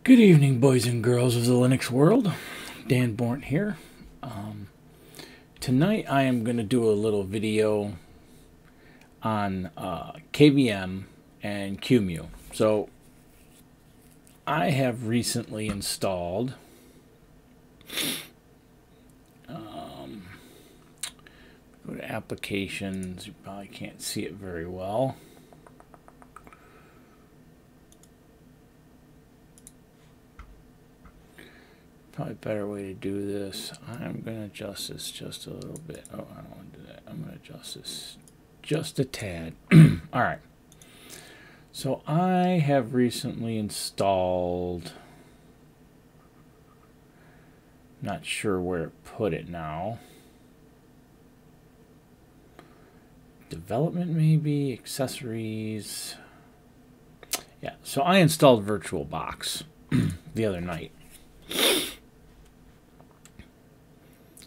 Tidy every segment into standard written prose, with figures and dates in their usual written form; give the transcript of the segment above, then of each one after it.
Good evening, boys and girls of the Linux world. Dan Bornt here. Tonight I am going to do a little video on KVM and QEMU. So I have recently installed go to applications. You probably can't see it very well. Probably a better way to do this. I'm going to adjust this just a little bit. Oh, I don't want to do that. I'm going to adjust this just a tad. All right. So I have recently installed, not sure where to put it now. Development maybe, accessories. Yeah, so I installed VirtualBox the other night.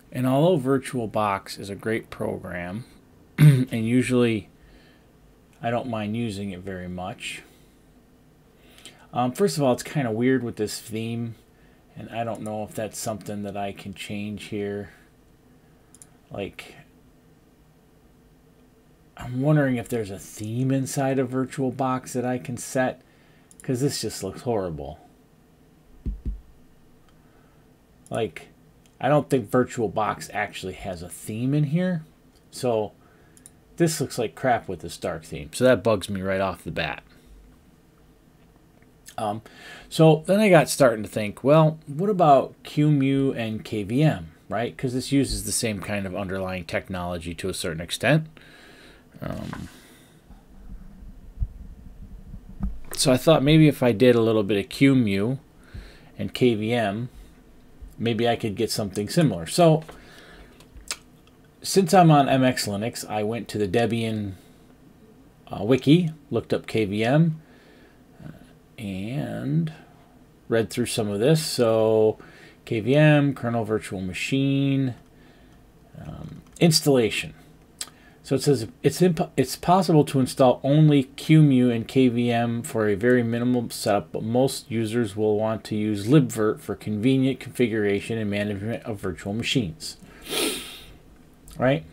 And although VirtualBox is a great program, and usually I don't mind using it very much. First of all, it's kind of weird with this theme, and I don't know if that's something that I can change here. Like, I'm wondering if there's a theme inside of VirtualBox that I can set, because this just looks horrible. Like, I don't think VirtualBox actually has a theme in here. So this looks like crap with this dark theme. So that bugs me right off the bat. So then I got starting to think, well, what about QEMU and KVM, right? Because this uses the same kind of underlying technology to a certain extent. So I thought maybe if I did a little bit of QEMU and KVM, maybe I could get something similar. So, since I'm on MX Linux, I went to the Debian wiki, looked up KVM, and read through some of this. So, KVM, kernel virtual machine, installation. So it says it's possible to install only QEMU and KVM for a very minimal setup, but most users will want to use libvirt for convenient configuration and management of virtual machines. Right?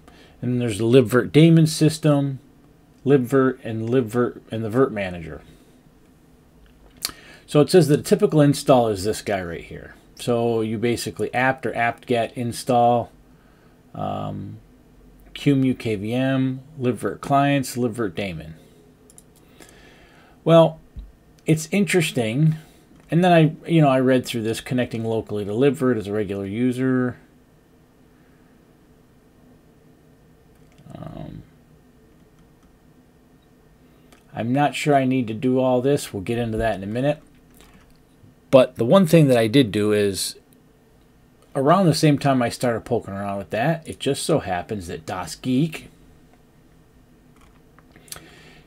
And then there's the libvirt daemon system, libvirt and the virt manager. So it says that a typical install is this guy right here. So you basically apt or apt-get install QEMU, KVM, libvirt clients, libvirt daemon. Well, it's interesting, and then I read through this, connecting locally to libvirt as a regular user. I'm not sure I need to do all this. We'll get into that in a minute. But the one thing that I did do is, around the same time I started poking around with that, it just so happens that DasGeek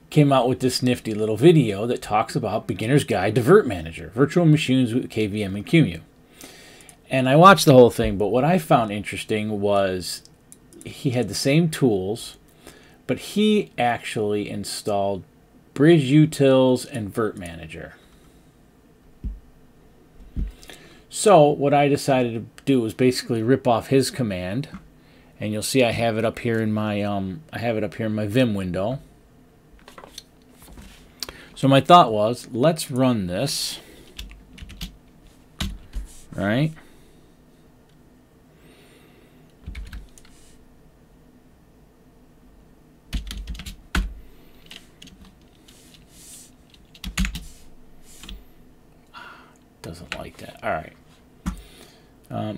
came out with this nifty little video that talks about Beginner's Guide to Virt Manager, virtual machines with KVM and QEMU. And I watched the whole thing, but what I found interesting was he had the same tools, but he actually installed BridgeUtils and Virt Manager. So what I decided to do was basically rip off his command, and you'll see I have it up here in my Vim window. So my thought was, let's run this, right? Doesn't like that. All right.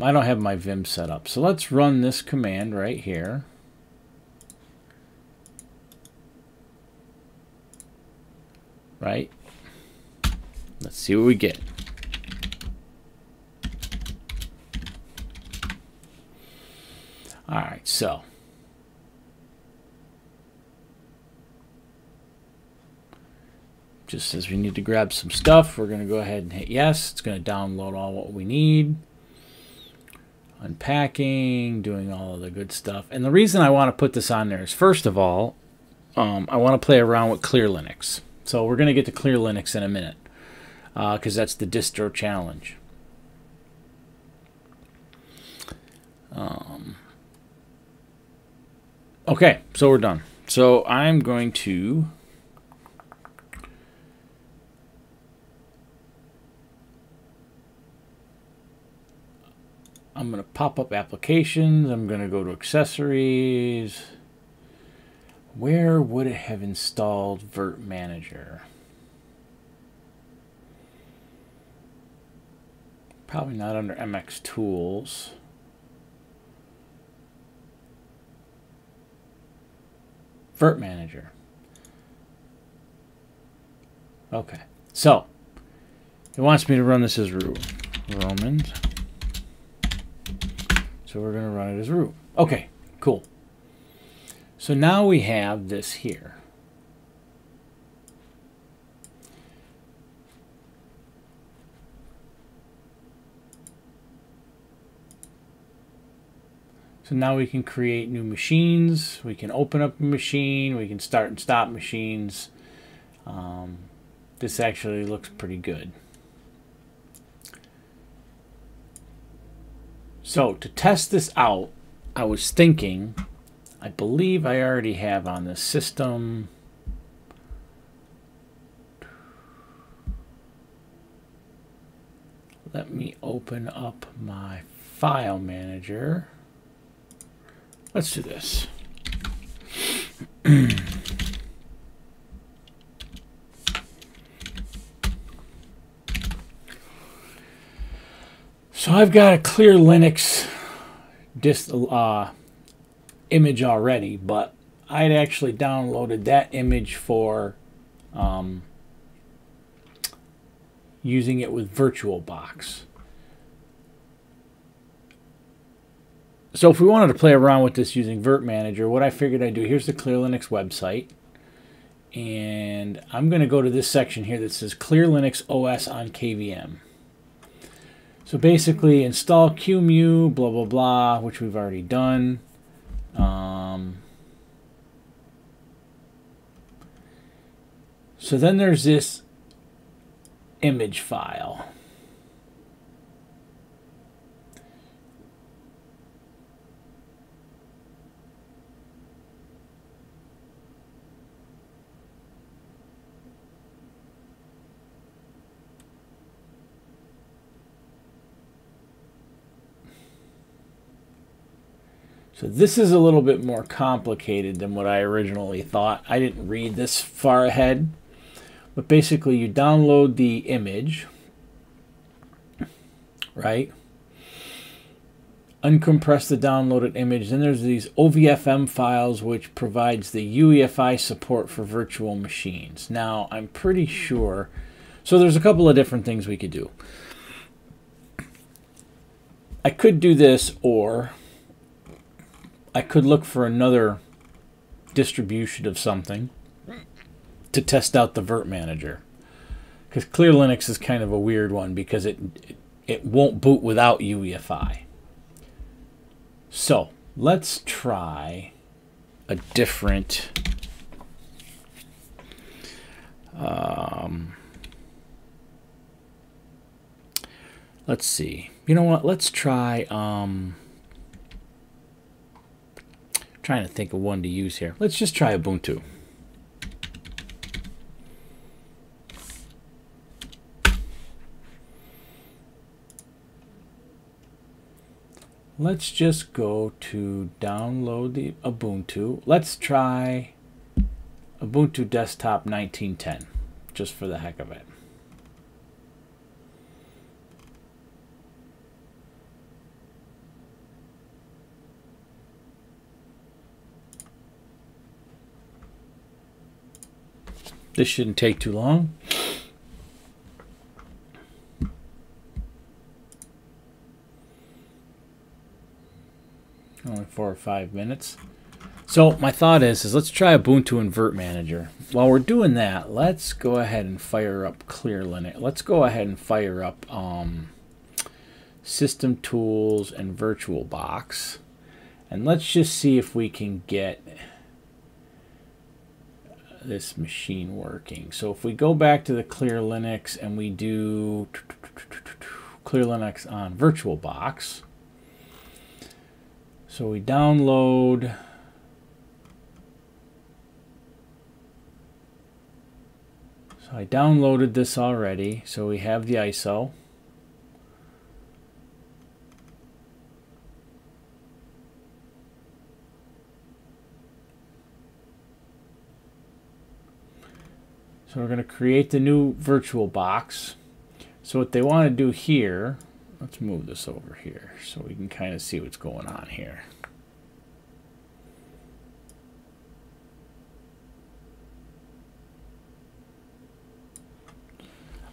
I don't have my Vim set up. So let's run this command right here. Right? Let's see what we get. All right, so just as we need to grab some stuff, we're going to go ahead and hit yes. It's going to download all what we need. Unpacking, doing all of the good stuff. And the reason I want to put this on there is, first of all, I want to play around with Clear Linux. So we're going to get to Clear Linux in a minute. because that's the distro challenge. Okay, so we're done. So I'm going to pop up applications. I'm going to go to accessories. Where would it have installed Vert Manager? Probably not under MX Tools. Vert Manager. Okay, so it wants me to run this as root. Romans. So we're going to run it as root. Okay, cool. So now we have this here. So now we can create new machines. We can open up a machine. We can start and stop machines. This actually looks pretty good. So to test this out, I was thinking, I believe I already have on the system. Let me open up my file manager. Let's do this. So I've got a Clear Linux image already, but I'd actually downloaded that image for using it with VirtualBox. So if we wanted to play around with this using Vert Manager, what I figured I'd do, here's the Clear Linux website, and I'm going to go to this section here that says Clear Linux OS on KVM. So basically install QEMU, blah, blah, blah, which we've already done. So then there's this image file. So this is a little bit more complicated than what I originally thought. I didn't read this far ahead. But basically you download the image, right? Uncompress the downloaded image. Then there's these OVFM files which provides the UEFI support for virtual machines. Now I'm pretty sure, so there's a couple of different things we could do. I could do this, or I could look for another distribution of something to test out the Vert Manager, because Clear Linux is kind of a weird one because it won't boot without UEFI. So let's try a different let's see, you know what, let's try trying to think of one to use here. Let's just try Ubuntu. Let's just go to download the Ubuntu. Let's try Ubuntu Desktop 1910, just for the heck of it. This shouldn't take too long. Only 4 or 5 minutes. So my thought is let's try Ubuntu and Vert Manager. While we're doing that, let's go ahead and fire up Clear Linux. Let's go ahead and fire up System Tools and VirtualBox. And let's just see if we can get this machine working. So if we go back to the Clear Linux and we do Clear Linux on VirtualBox, so we download I downloaded this already, so we have the ISO. So we're going to create the new VirtualBox. So what they want to do here, let's move this over here so we can kind of see what's going on here.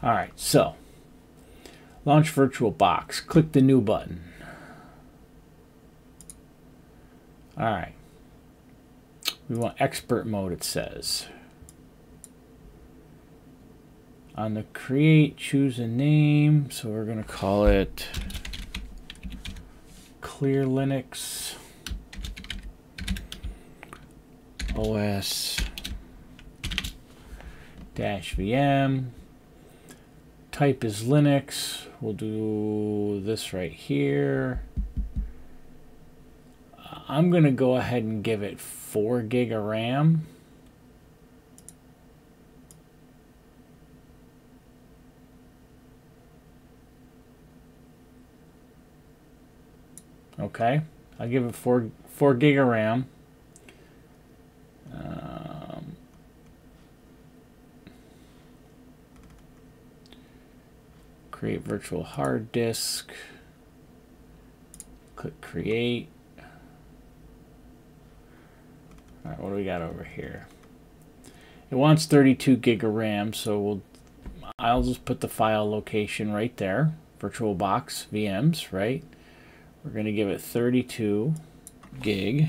All right, so launch VirtualBox. Click the new button. All right. We want expert mode, it says. On the create, choose a name. So we're going to call it Clear Linux OS -VM. Type is Linux. We'll do this right here. I'm going to go ahead and give it 4 gig of RAM. Okay, I'll give it 4 gig of RAM. Create virtual hard disk. Click create. All right, what do we got over here? It wants 32 gig of RAM, so I'll just put the file location right there. VirtualBox VMs, right? We're going to give it 32 gig,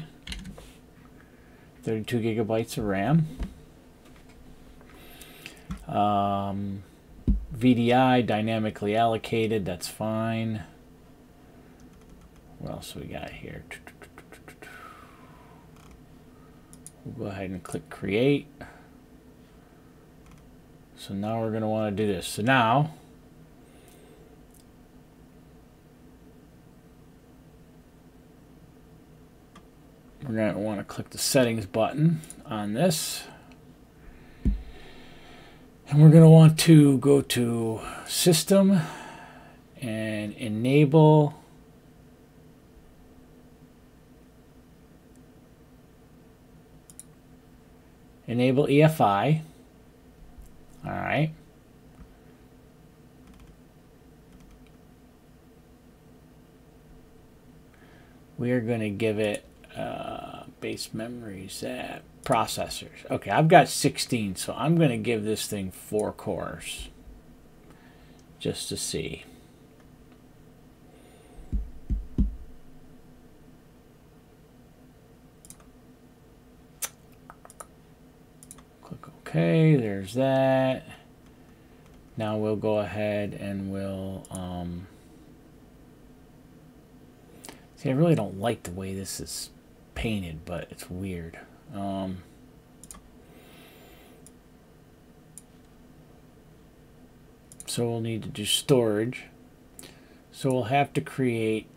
32 gigabytes of RAM. VDI, dynamically allocated, that's fine. What else we got here? We'll go ahead and click create. So now we're going to want to do this. So now, we're going to want to click the settings button on this. And we're going to want to go to System and enable EFI. All right. We are going to give it base memories at processors. Okay, I've got 16, so I'm going to give this thing 4 cores just to see. Click OK, there's that. Now we'll go ahead and we'll see, I really don't like the way this is painted, but it's weird. So we'll need to do storage. So we'll have to create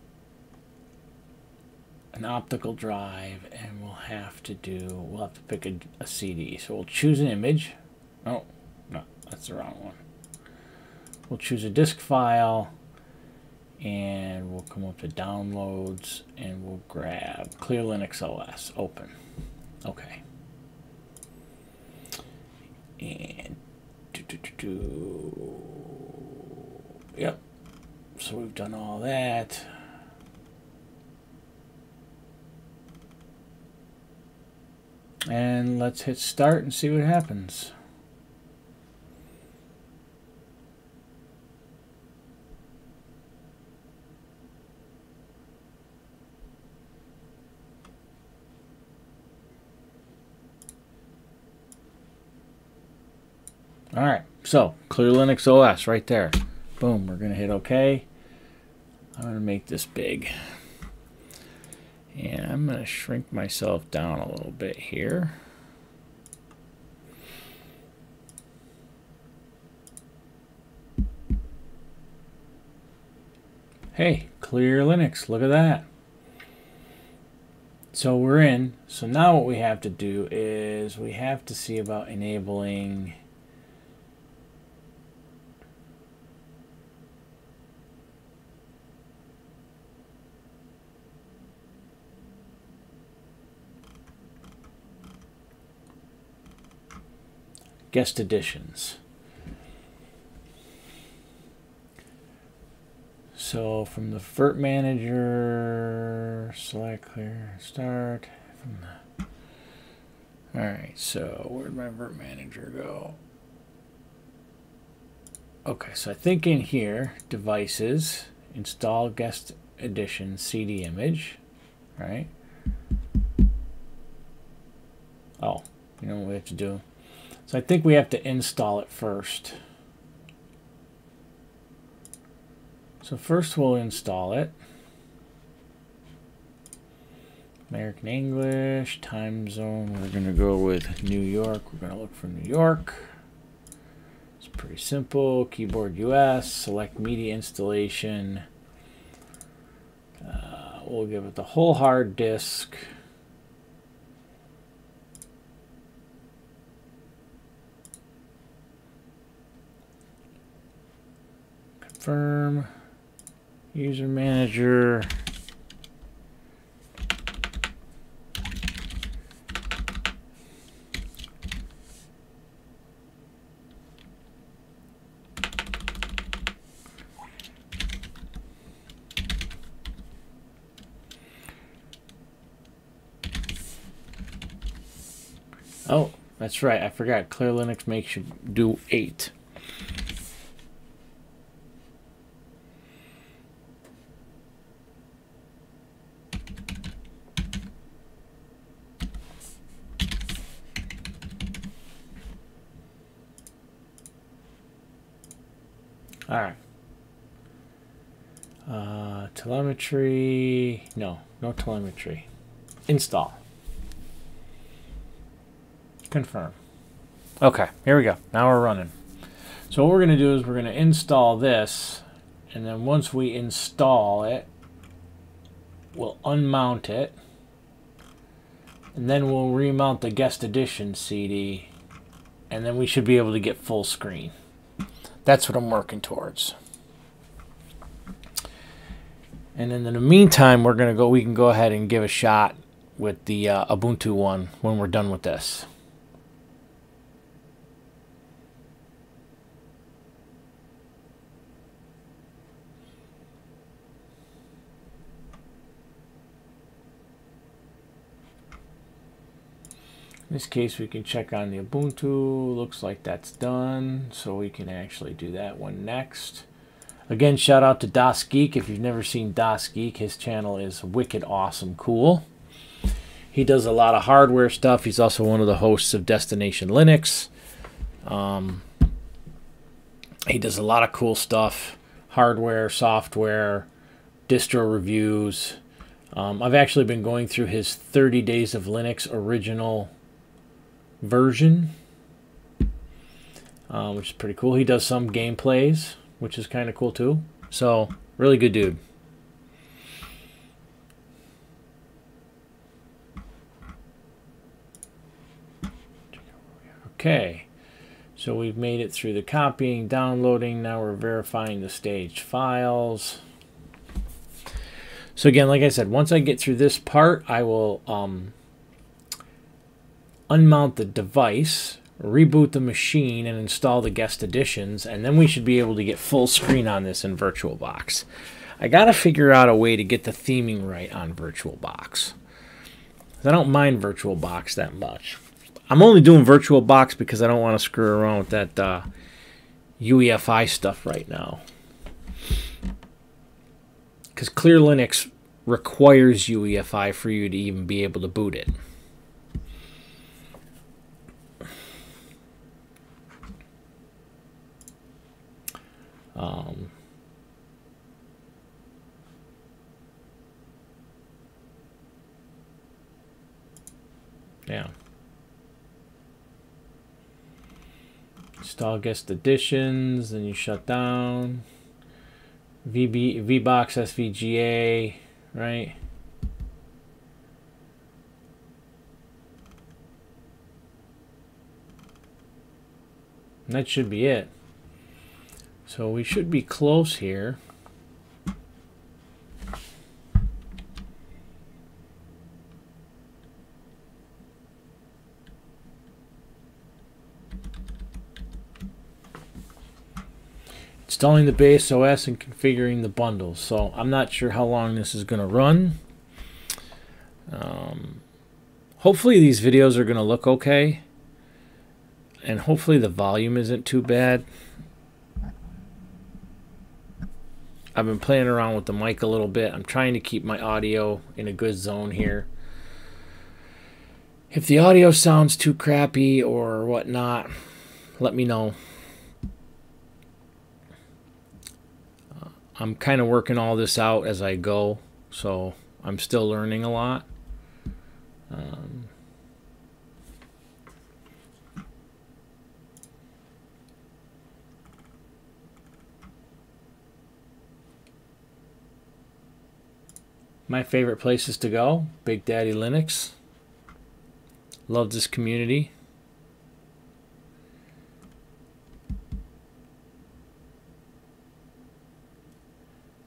an optical drive, and we'll have to pick a CD. So we'll choose an image. Oh, no, that's the wrong one. We'll choose a disk file, and we'll come up to downloads, and we'll grab Clear Linux OS, open. Okay. And yep. So we've done all that. And let's hit start and see what happens. All right, so Clear Linux OS right there. Boom, we're going to hit OK. I'm going to make this big. And I'm going to shrink myself down a little bit here. Hey, clear Linux. Look at that. So we're in. So now what we have to do is we have to see about enabling guest editions. So from the Virt Manager, select clear, start. From the, all right, so where'd my Virt Manager go? Okay, so I think in here, devices, install guest edition CD image, right? Oh, you know what we have to do? So I think we have to install it first. So first we'll install it. American English, time zone, we're going to go with New York. We're going to look for New York. It's pretty simple. Keyboard US, select media installation. We'll give it the whole hard disk. Confirm. User manager. Oh, that's right. I forgot. Clear Linux makes you do 8. All right. Telemetry. No telemetry. Install. Confirm. Okay, here we go. Now we're running. So what we're going to do is we're going to install this, and then once we install it, we'll unmount it, and then we'll remount the guest edition CD, and then we should be able to get full screen. That's what I'm working towards. And then in the meantime, we can go ahead and give a shot with the Ubuntu one when we're done with this. In this case, we can check on the Ubuntu. Looks like that's done, so we can actually do that one next. Again, shout out to Das Geek. If you've never seen Das Geek, his channel is wicked awesome cool. He does a lot of hardware stuff. He's also one of the hosts of Destination Linux. He does a lot of cool stuff. Hardware, software, distro reviews. I've actually been going through his 30 Days of Linux original version, which is pretty cool. He does some gameplays, which is kind of cool too. So, really good dude. Okay, so we've made it through the copying, downloading. Now we're verifying the staged files. So again, like I said, once I get through this part, I will unmount the device, reboot the machine, and install the guest editions, and then we should be able to get full screen on this in VirtualBox. I gotta figure out a way to get the theming right on VirtualBox. I don't mind VirtualBox that much. I'm only doing VirtualBox because I don't want to screw around with that UEFI stuff right now. Because Clear Linux requires UEFI for you to even be able to boot it. Yeah. Install guest editions, then you shut down. VBox SVGA, right? And that should be it. So we should be close here. Installing the base OS and configuring the bundles. So I'm not sure how long this is going to run. Hopefully these videos are going to look okay. And hopefully the volume isn't too bad. I've been playing around with the mic a little bit. I'm trying to keep my audio in a good zone here. If the audio sounds too crappy or whatnot, let me know. I'm kind of working all this out as I go, so I'm still learning a lot. My favorite places to go, Big Daddy Linux. Love this community.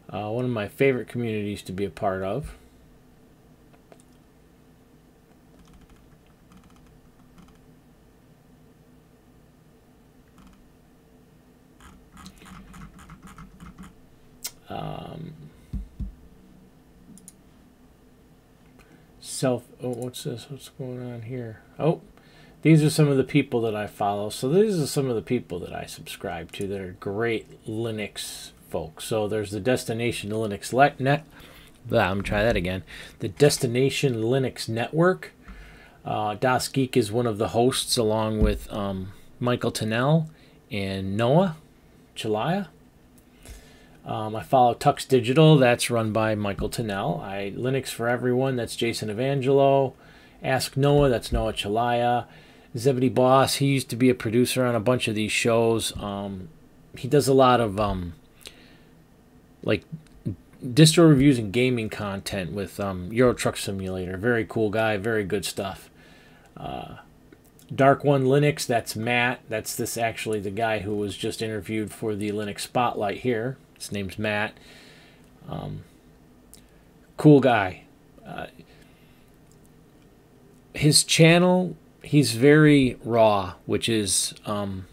One of my favorite communities to be a part of. What's this? What's going on here? Oh, these are some of the people that I follow. So these are some of the people that I subscribe to that are great Linux folks. So there's the Destination Linux Net. Let me try that again. The Destination Linux Network. Das Geek is one of the hosts, along with Michael Tunnell and Noah Chelaya. I follow Tux Digital, that's run by Michael Tunnell. Linux for Everyone, that's Jason Evangelo. Ask Noah, that's Noah Chelaya. Zebedee Boss, he used to be a producer on a bunch of these shows. He does a lot of like distro reviews and gaming content with Euro Truck Simulator. Very cool guy, very good stuff. Dark One Linux, that's Matt. That's this actually the guy who was just interviewed for the Linux Spotlight here. His name's Matt. Cool guy. His channel, he's very raw, which is to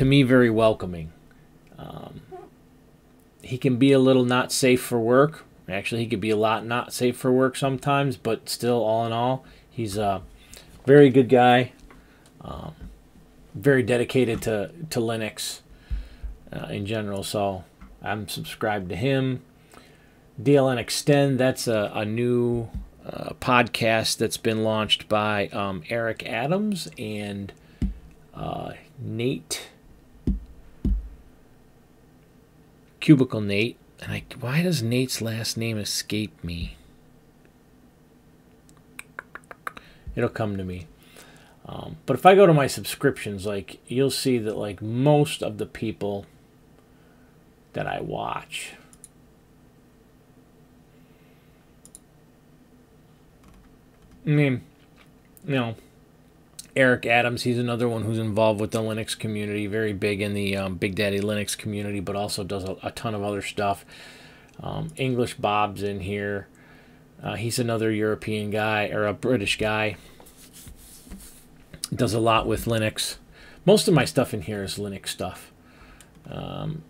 me very welcoming. He can be a little not safe for work. Actually, he could be a lot not safe for work sometimes, but still, all in all, he's a very good guy. Very dedicated to Linux in general, so I'm subscribed to him. DLN Extend, that's a new podcast that's been launched by Eric Adams and Nate, Cubicle Nate. And why does Nate's last name escape me? It'll come to me. But if I go to my subscriptions, like, you'll see that like most of the people that I watch, I mean, you know, Eric Adams, he's another one who's involved with the Linux community, very big in the Big Daddy Linux community, but also does a ton of other stuff. English Bob's in here. He's another European guy, or a British guy. Does a lot with Linux. Most of my stuff in here is Linux stuff.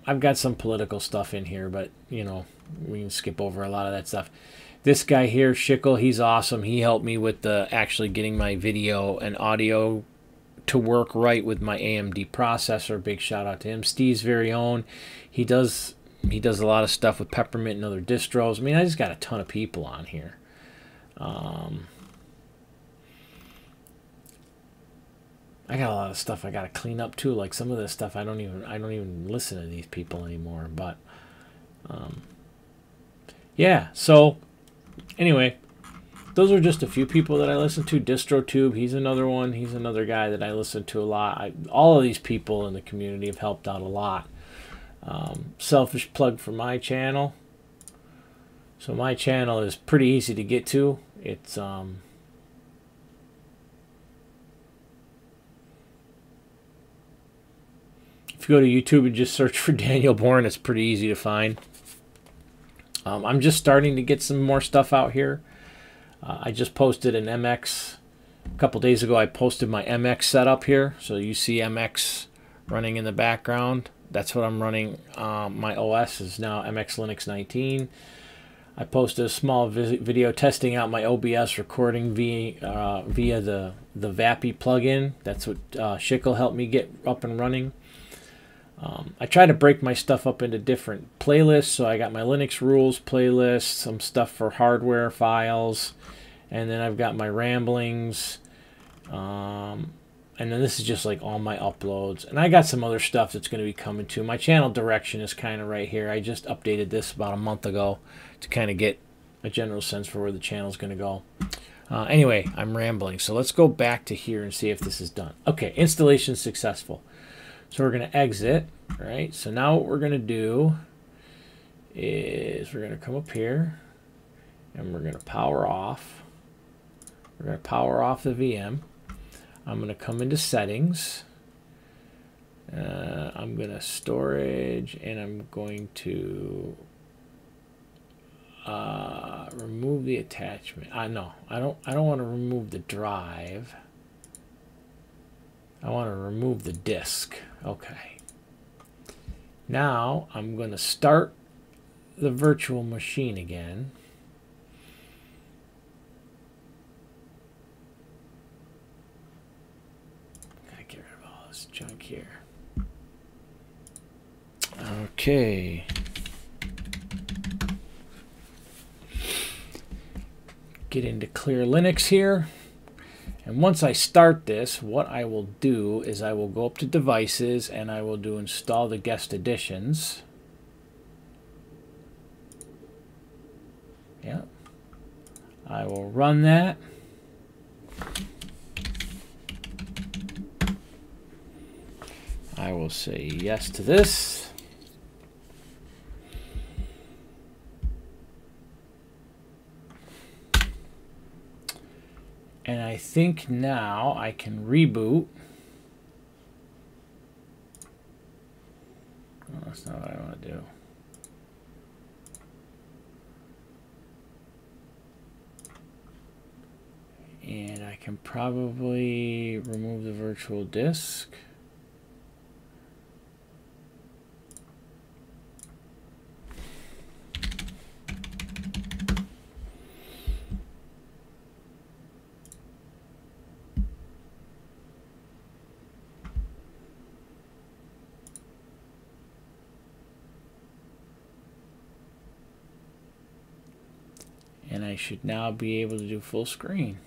I've got some political stuff in here, but, you know, we can skip over a lot of that stuff. This guy here, Schickel, he's awesome. He helped me with actually getting my video and audio to work right with my AMD processor. Big shout out to him. Steve's very own. He does a lot of stuff with Peppermint and other distros. I mean, I just got a ton of people on here. I got a lot of stuff I got to clean up too. Like some of this stuff, I don't even listen to these people anymore. But yeah. So anyway, those are just a few people that I listen to. DistroTube, he's another one. He's another guy that I listen to a lot. All of these people in the community have helped out a lot. Selfish plug for my channel. So my channel is pretty easy to get to. It's if you go to YouTube and just search for Daniel Bourne, it's pretty easy to find. I'm just starting to get some more stuff out here. I just posted an MX a couple days ago. I posted my MX setup here, so you see MX running in the background. That's what I'm running. My OS is now MX Linux 19. I posted a small video testing out my OBS recording via the VAPI plugin. That's what Schickel helped me get up and running. I try to break my stuff up into different playlists. So I got my Linux rules playlist, some stuff for hardware files, and then I've got my ramblings. And then this is just like all my uploads. And I got some other stuff that's going to be coming too. My channel direction is kind of right here. I just updated this about a month ago to kind of get a general sense for where the channel is going to go. Anyway, I'm rambling. So let's go back to here and see if this is done. Okay, installation successful. So we're going to exit, right? So now what we're going to do is we're going to come up here and we're going to power off. We're going to power off the VM. I'm going to come into settings. I'm going to storage, and I'm going to remove the attachment. No, I don't want to remove the drive. I want to remove the disk. Okay. Now I'm going to start the virtual machine again. Get rid of all this junk here. Okay. Get into Clear Linux here. And once I start this, what I will do is I will go up to Devices and I will do Install the Guest Editions. Yeah. I will run that. I will say yes to this. And I think now I can reboot. Oh, that's not what I want to do. And I can probably remove the virtual disk. And I should now be able to do full screen.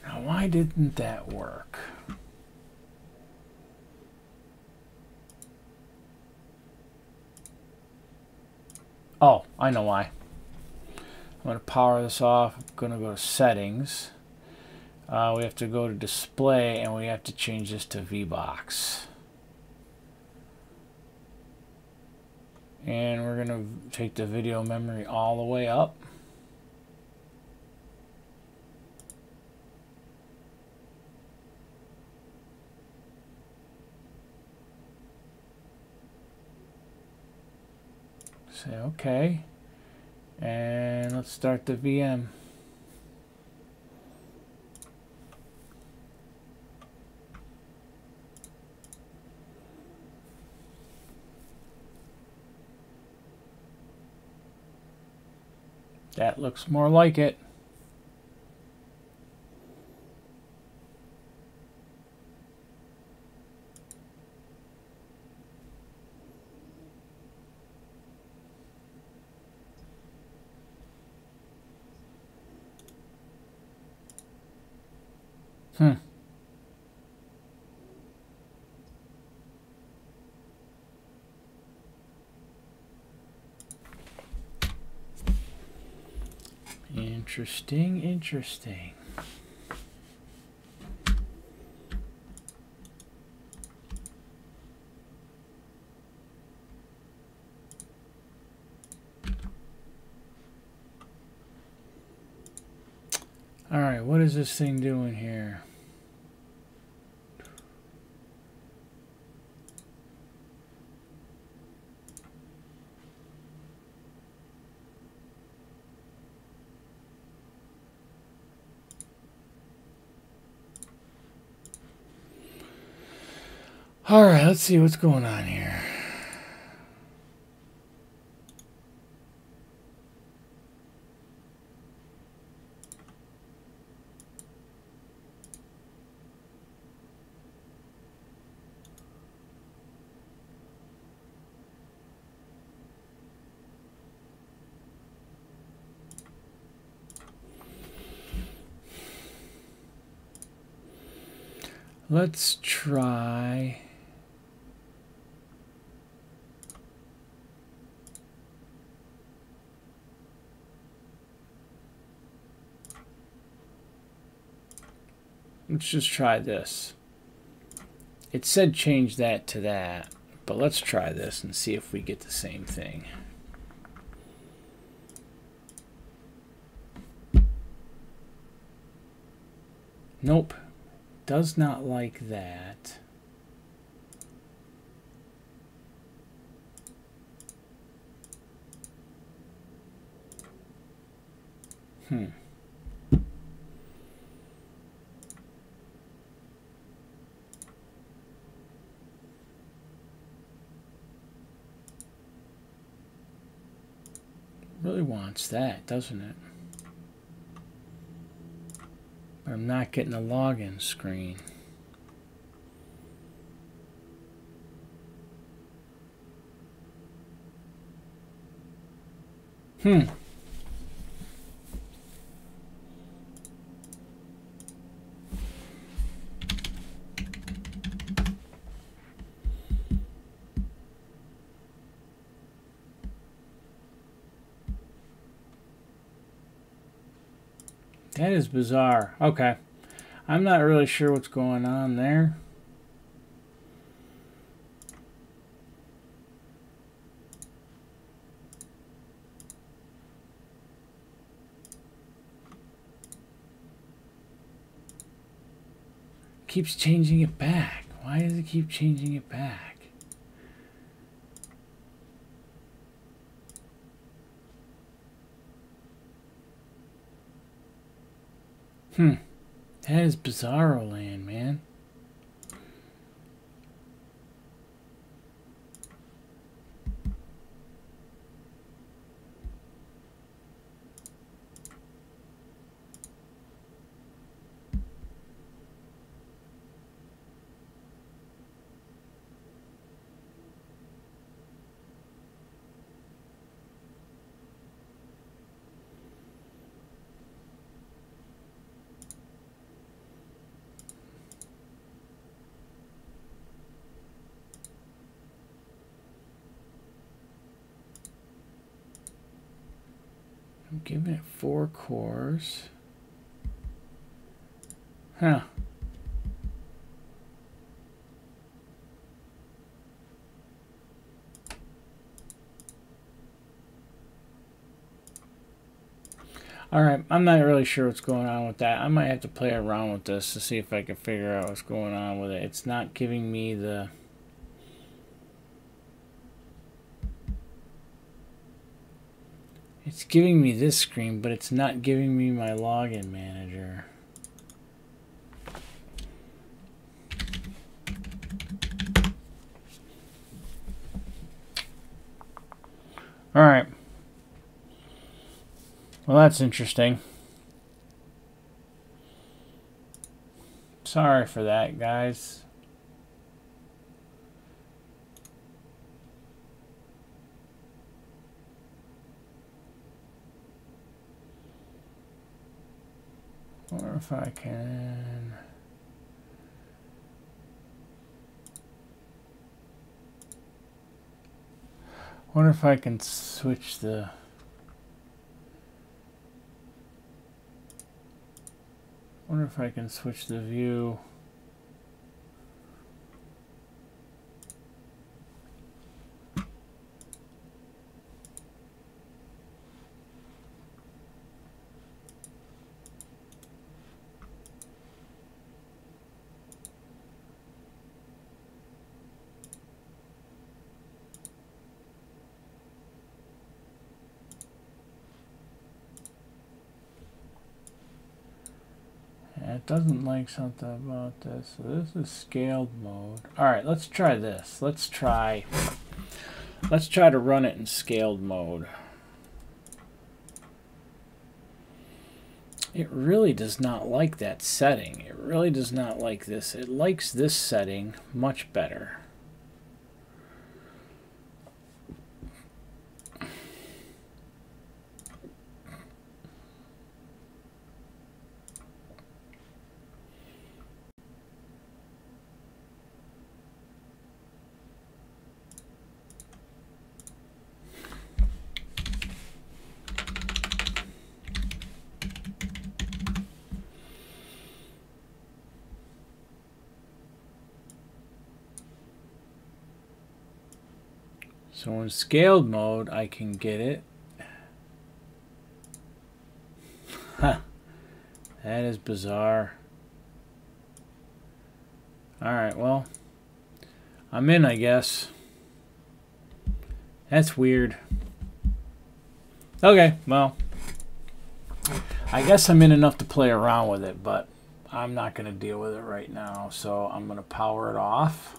Now, why didn't that work? Oh, I know why. I'm going to power this off. I'm going to go to Settings. We have to go to Display, and we have to change this to VBox. And we're going to take the video memory all the way up. Say OK. And let's start the VM. That looks more like it. Interesting, interesting. All right, what is this thing doing here? All right, let's see what's going on here. Let's try. Let's just try this. It said change that to that, but let's try this and see if we get the same thing. Nope. Does not like that. Really wants that, doesn't it? But I'm not getting a login screen. That is bizarre. Okay. I'm not really sure what's going on there. Keeps changing it back. Why does it keep changing it back? That is bizarro land, man. I'm giving it 4 cores. Huh. Alright, I'm not really sure what's going on with that. I might have to play around with this to see if I can figure out what's going on with it. It's not giving me the... It's giving me this screen, but it's not giving me my login manager. Alright. Well, that's interesting. Sorry for that, guys. Or if I can... Wonder if I can switch the... Wonder if I can switch the view. it doesn't like something about this. So this is scaled mode. All right, let's try this. Let's try to run it in scaled mode. It really does not like that setting. It really does not like this. It likes this setting much better. So in scaled mode, I can get it. Huh. That is bizarre. Alright, well, I'm in, I guess. That's weird. Okay, well, I guess I'm in enough to play around with it, but I'm not going to deal with it right now, so I'm going to power it off.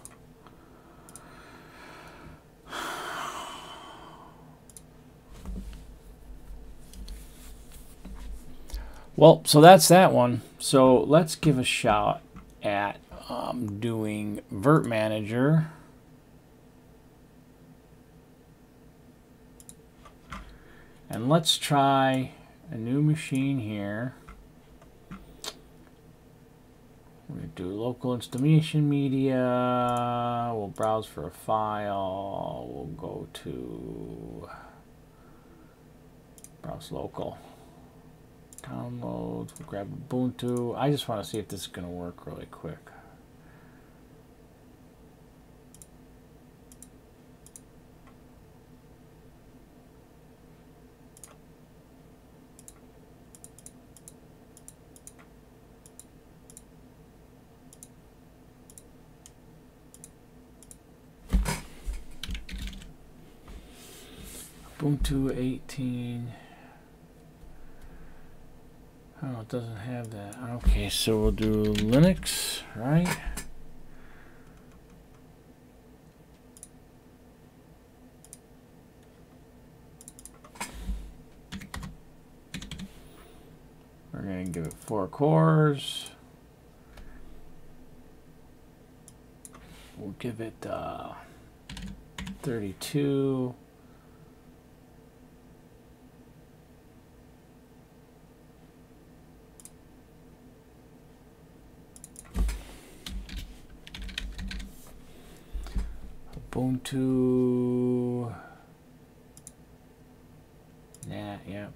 Well, so that's that one. So let's give a shot at doing Vert Manager. And let's try a new machine here. We're going to do local installation media. We'll browse for a file. We'll go to browse local. Downloads, we'll grab Ubuntu. I just want to see if this is going to work really quick. Ubuntu 18. Oh, it doesn't have that. Okay, so we'll do Linux, right? We're going to give it 4 cores. We'll give it 32. Ubuntu. Nah, yeah.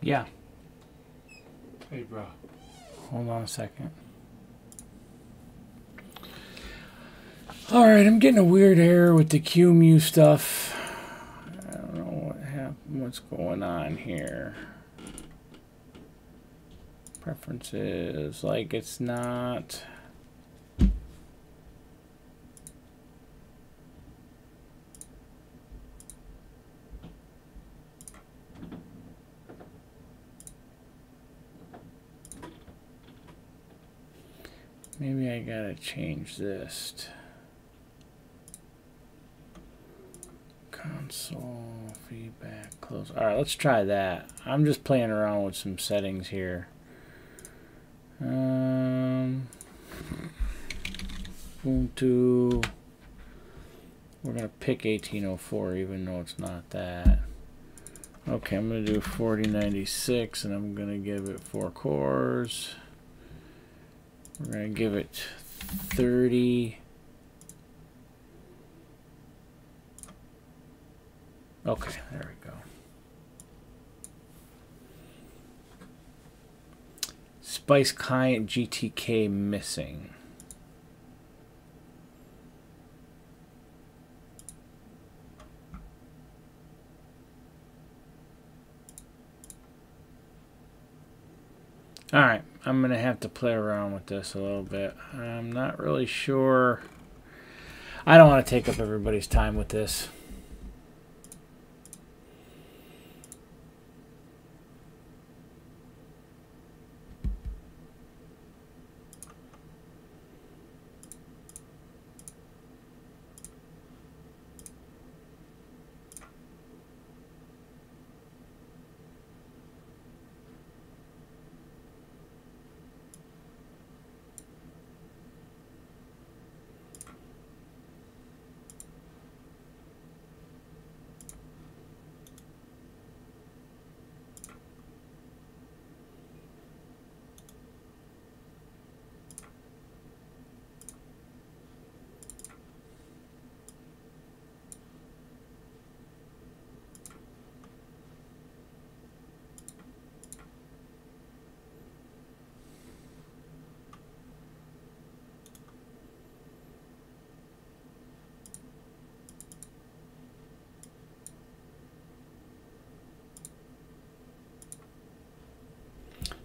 Yeah. Hey, bro. Hold on a second. Alright, I'm getting a weird error with the QEMU stuff. I don't know what happened, what's going on here. Preferences, like it's not... Maybe I gotta change this. Console feedback close. All right, let's try that. I'm just playing around with some settings here. Ubuntu We're going to pick 1804 even though it's not that. Okay, I'm going to do 4096 and I'm going to give it 4 cores. We're going to give it 30. Okay, there we go. Spice Client GTK missing. Alright, I'm going to have to play around with this a little bit. I'm not really sure. I don't want to take up everybody's time with this.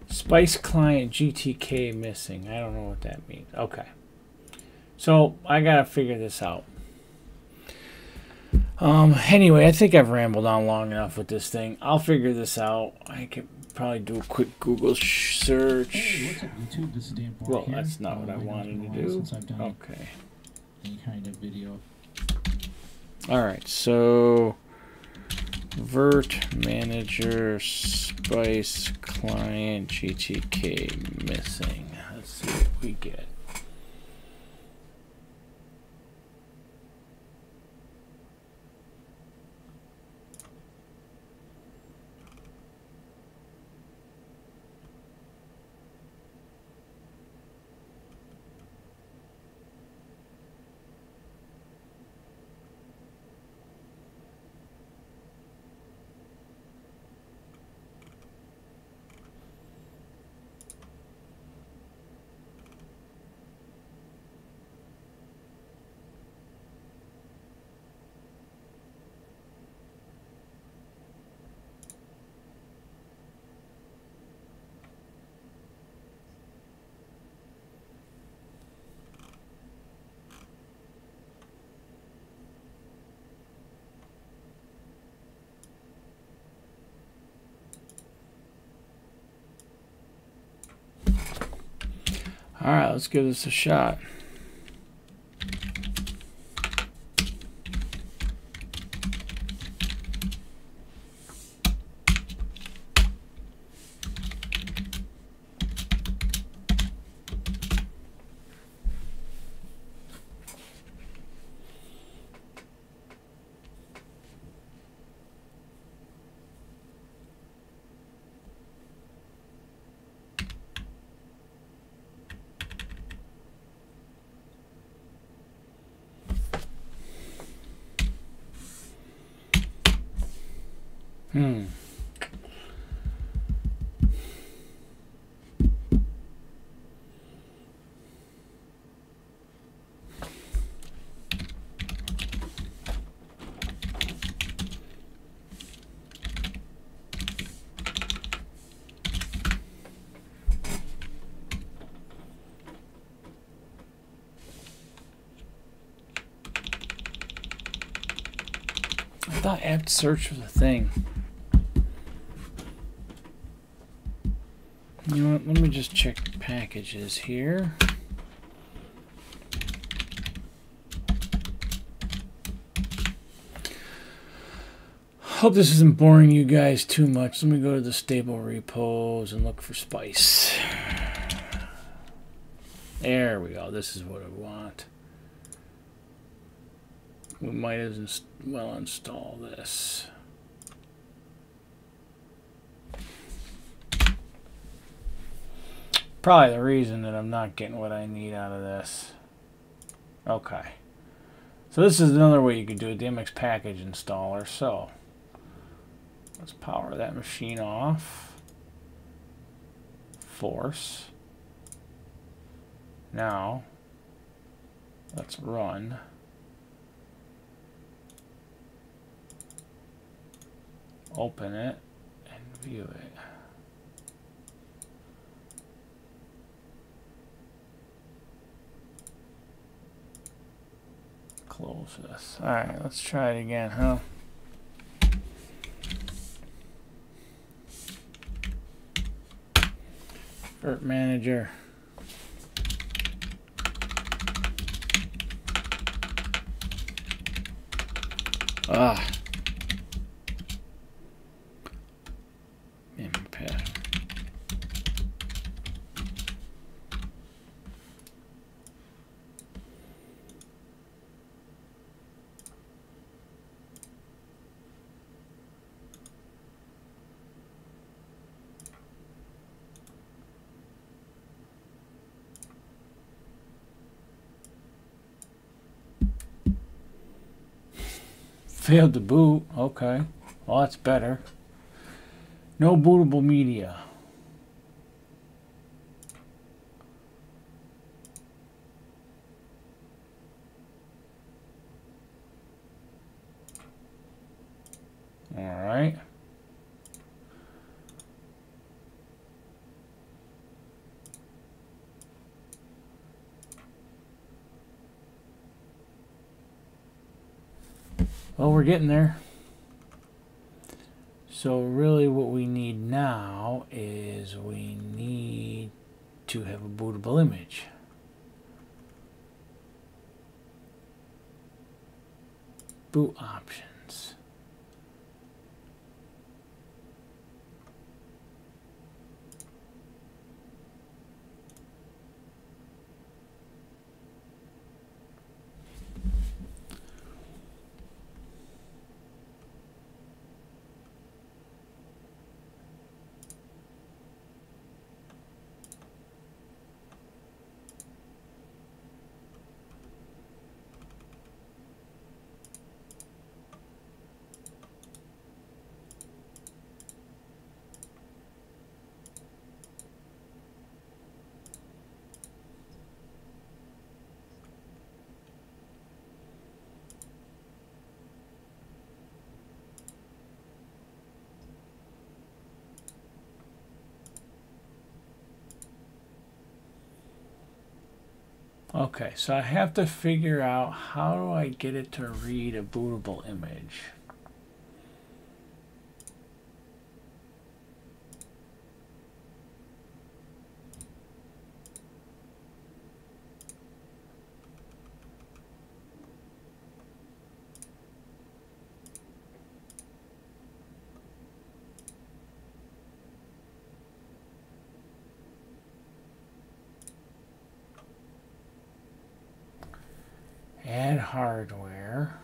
Spice Client GTK missing. I don't know what that means. Okay. So I gotta figure this out. Anyway, I think I've rambled on long enough with this thing. I'll figure this out. I could probably do a quick Google search. Hey, what's up, YouTube? This is Dan Ford Well, here. that's not what I wanted to do. Since I've done Okay. any kind of video. Alright, so Vert Manager Spice Client GTK missing. Let's see what we get. All right, let's give this a shot. I thought apt search was a thing. You know what? Let me just check packages here. Hope this isn't boring you guys too much. Let me go to the stable repos and look for Spice. There we go. This is what I want. we might as well install this. Probably the reason that I'm not getting what I need out of this. Okay. So this is another way you could do a DMX package installer. So let's power that machine off. Force. Now let's run. Open it and view it. Close this. Alright, let's try it again, huh? Virt Manager. Ah. Impact. Failed to boot. Okay. Well, that's better. No bootable media. All right. Well, we're getting there. So really what we need now is we need to have a bootable image. Boot options. Okay, so I have to figure out how do I get it to read a bootable image. Add hardware.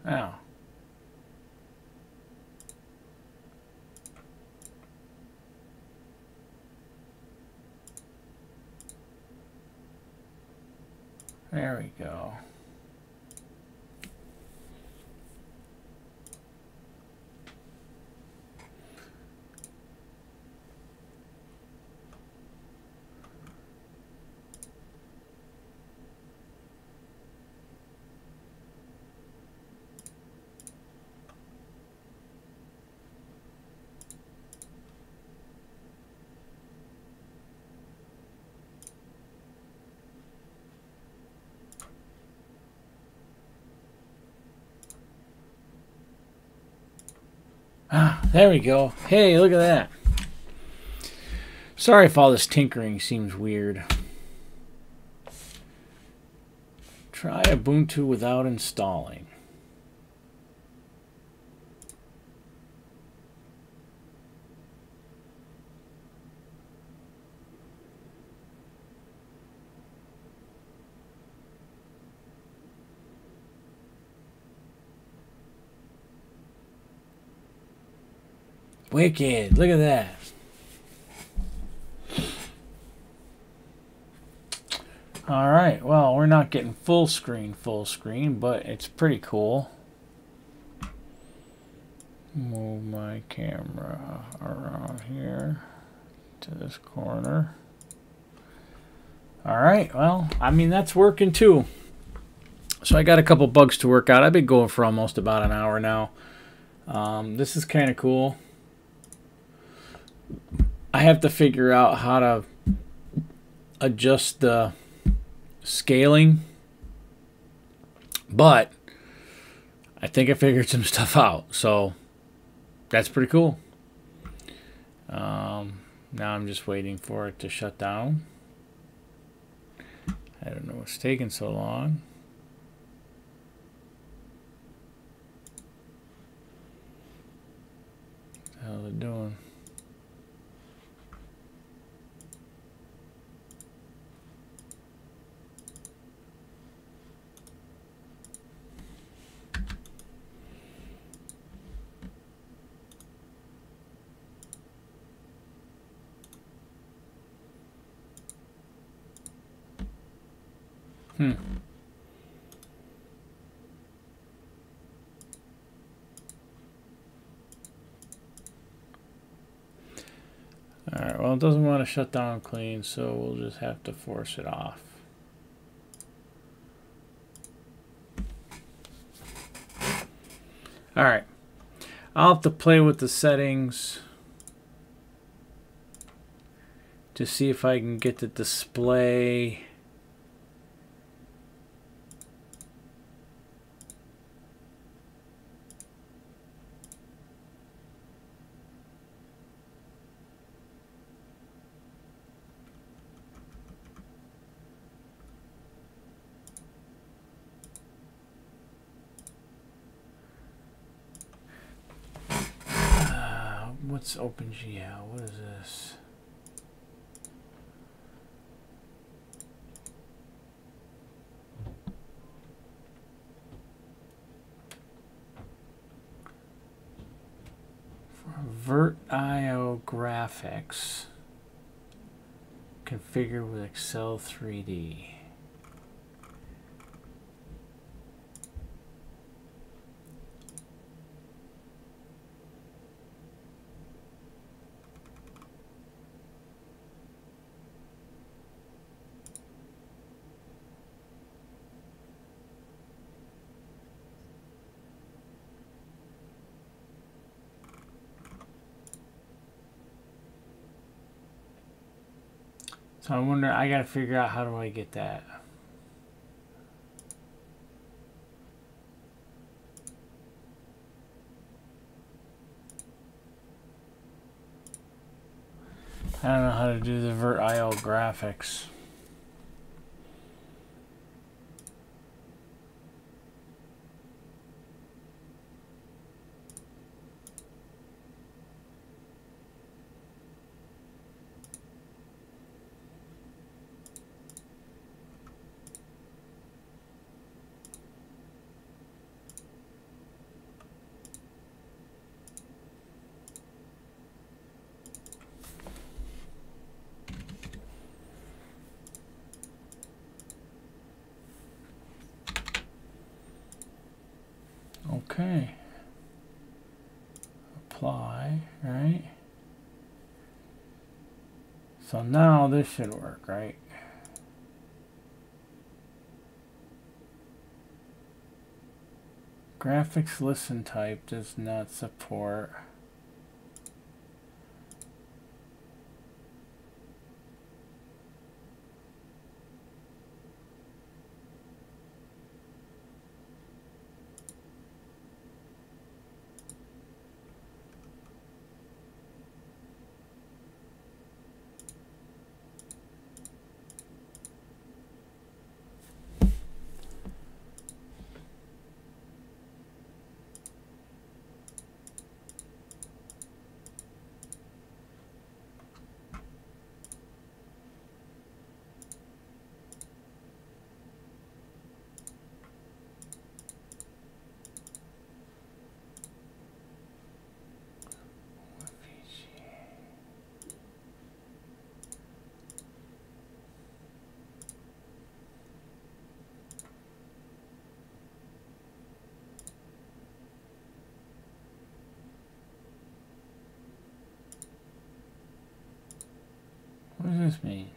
Now, there we go. Ah, there we go. Hey, look at that. Sorry if all this tinkering seems weird. Try Ubuntu without installing. Wicked. Look at that. All right. Well, we're not getting full screen, but it's pretty cool. Move my camera around here to this corner. All right. Well, I mean, that's working too. So I got a couple bugs to work out. I've been going for almost about an hour now. This is kind of cool. I have to figure out how to adjust the scaling, but I think I figured some stuff out, so that's pretty cool. Now I'm just waiting for it to shut down. I don't know what's taking so long. What the hell is it doing? Alright, well, it doesn't want to shut down clean, so we'll just have to force it off. Alright, I'll have to play with the settings to see if I can get the display. What's OpenGL? What is this? For VirtIO graphics, configure with Excel 3D. So I wonder, I gotta figure out how do I get that. I don't know how to do the VirtIO graphics. Okay. Apply, right? So now this should work, right? Graphics listen type does not support. What does this mean?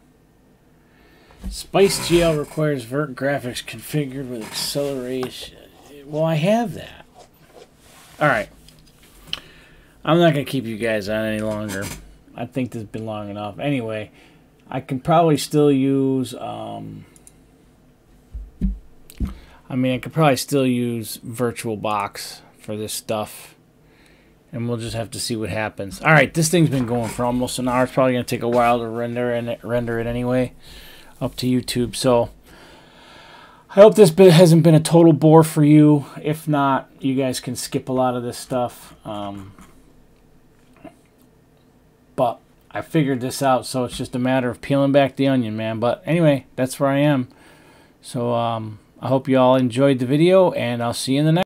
Spice GL requires vert graphics configured with acceleration. Well, I have that. Alright. I'm not going to keep you guys on any longer. I think this has been long enough. Anyway, I can probably still use... I could probably still use VirtualBox for this stuff. And we'll just have to see what happens. Alright, this thing's been going for almost an hour. It's probably going to take a while to render it anyway. Up to YouTube. So, I hope this bit hasn't been a total bore for you. If not, you guys can skip a lot of this stuff. But I figured this out, so it's just a matter of peeling back the onion, man. But anyway, that's where I am. So, I hope you all enjoyed the video, and I'll see you in the next.